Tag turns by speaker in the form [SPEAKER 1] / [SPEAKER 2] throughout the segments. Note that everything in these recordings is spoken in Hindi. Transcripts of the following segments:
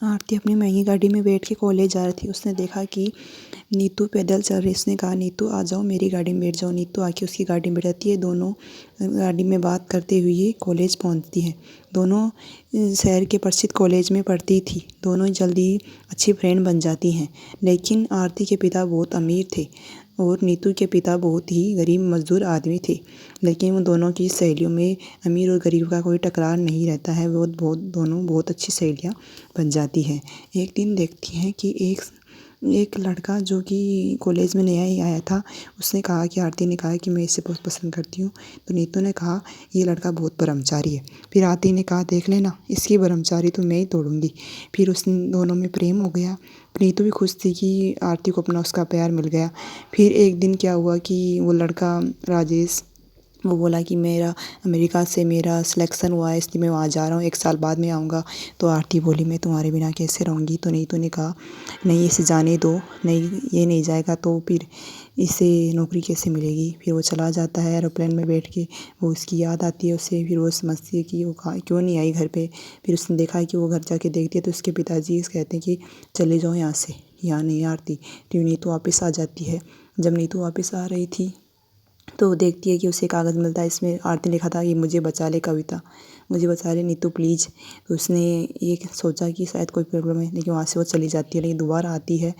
[SPEAKER 1] आरती अपनी महंगी गाड़ी में बैठ के कॉलेज जा रही थी। उसने देखा कि नीतू पैदल चल रही। उसने कहा, नीतू आ जाओ, मेरी गाड़ी में बैठ जाओ। नीतू आके उसकी गाड़ी में बैठ जाती है। दोनों गाड़ी में बात करते हुए कॉलेज पहुंचती हैं। दोनों शहर के प्रसिद्ध कॉलेज में पढ़ती थी। दोनों जल्दी अच्छी फ्रेंड बन जाती हैं। लेकिन आरती के पिता बहुत अमीर थे और नीतू के पिता बहुत ही गरीब मजदूर आदमी थे। लेकिन उन दोनों की सहेलियों में अमीर और गरीब का कोई टकरार नहीं रहता है। वो दोनों बहुत अच्छी सहेलियाँ बन जाती हैं। एक दिन देखती हैं कि एक लड़का जो कि कॉलेज में नया ही आया था, उसने कहा कि आरती ने कहा कि मैं इसे बहुत पसंद करती हूँ। तो नीतू ने कहा, ये लड़का बहुत ब्रह्मचारी है। फिर आरती ने कहा, देख लेना, इसकी ब्रह्मचारी तो मैं ही तोड़ूंगी। फिर उस दोनों में प्रेम हो गया। नीतू भी खुश थी कि आरती को अपना उसका प्यार मिल गया। फिर एक दिन क्या हुआ कि वो लड़का राजेश, वो बोला कि मेरा अमेरिका से मेरा सिलेक्शन हुआ है, इसलिए मैं वहाँ जा रहा हूँ, 1 साल बाद में आऊँगा। तो आरती बोली, मैं तुम्हारे बिना कैसे रहूँगी। तो नीतू ने कहा, नहीं, इसे जाने दो, नहीं ये नहीं जाएगा तो फिर इसे नौकरी कैसे मिलेगी। फिर वो चला जाता है एरोप्लेन में बैठ के। वो उसकी याद आती है उसे। फिर वो समझती है कि वो क्यों नहीं आई घर पे। फिर उसने देखा है कि वो घर जाके देखती है तो उसके पिताजी कहते हैं कि चले जाओ यहाँ से, यहाँ नहीं आरती। फिर नीतू वापस आ जाती है। जब नीतू वापस आ रही थी तो वो देखती है कि उसे कागज़ मिलता है। इसमें आरती ने लिखा था कि मुझे बचा ले कविता, मुझे बचा ले नीतू प्लीज़। तो उसने ये सोचा कि शायद कोई प्रॉब्लम है, लेकिन वहाँ से वो चली जाती है। लेकिन दोबारा आती है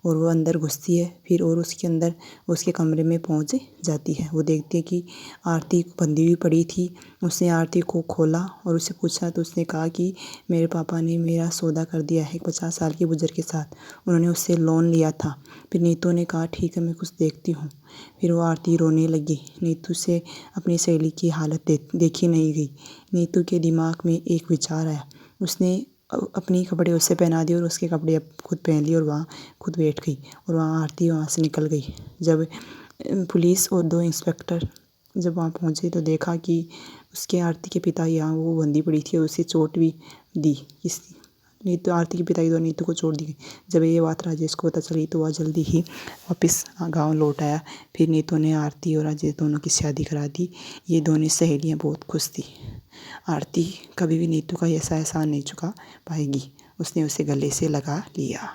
[SPEAKER 1] और वो अंदर घुसती है। फिर और उसके अंदर उसके कमरे में पहुँच जाती है। वो देखती है कि आरती बंधी हुई पड़ी थी। उसने आरती को खोला और उससे पूछा तो उसने कहा कि मेरे पापा ने मेरा सौदा कर दिया है 50 साल के बुजुर्ग के साथ, उन्होंने उससे लोन लिया था। फिर नीतू ने कहा, ठीक है, मैं कुछ देखती हूँ। फिर वो आरती रोने लगी। नीतू से अपनी सहेली की हालत देखी नहीं गई। नीतू के दिमाग में एक विचार आया। उसने अपनी कपड़े उससे पहना दिए और उसके कपड़े अब खुद पहन लिए और वहाँ खुद बैठ गई और वहाँ आरती वहाँ से निकल गई। जब पुलिस और 2 इंस्पेक्टर जब वहाँ पहुँचे तो देखा कि उसके आरती के पिता यहाँ वो बंदी पड़ी थी और उसे चोट भी दी। नीतू आरती के पिता नीतू को छोड़ दी गई। जब ये बात राजेश को पता चली तो वह जल्दी ही वापस गांव लौट आया। फिर नीतू ने आरती और राजेश दोनों की शादी करा दी। ये दोनों सहेलियां बहुत खुश थी। आरती कभी भी नीतू का ऐसा एहसान नहीं चुका पाएगी। उसने उसे गले से लगा लिया।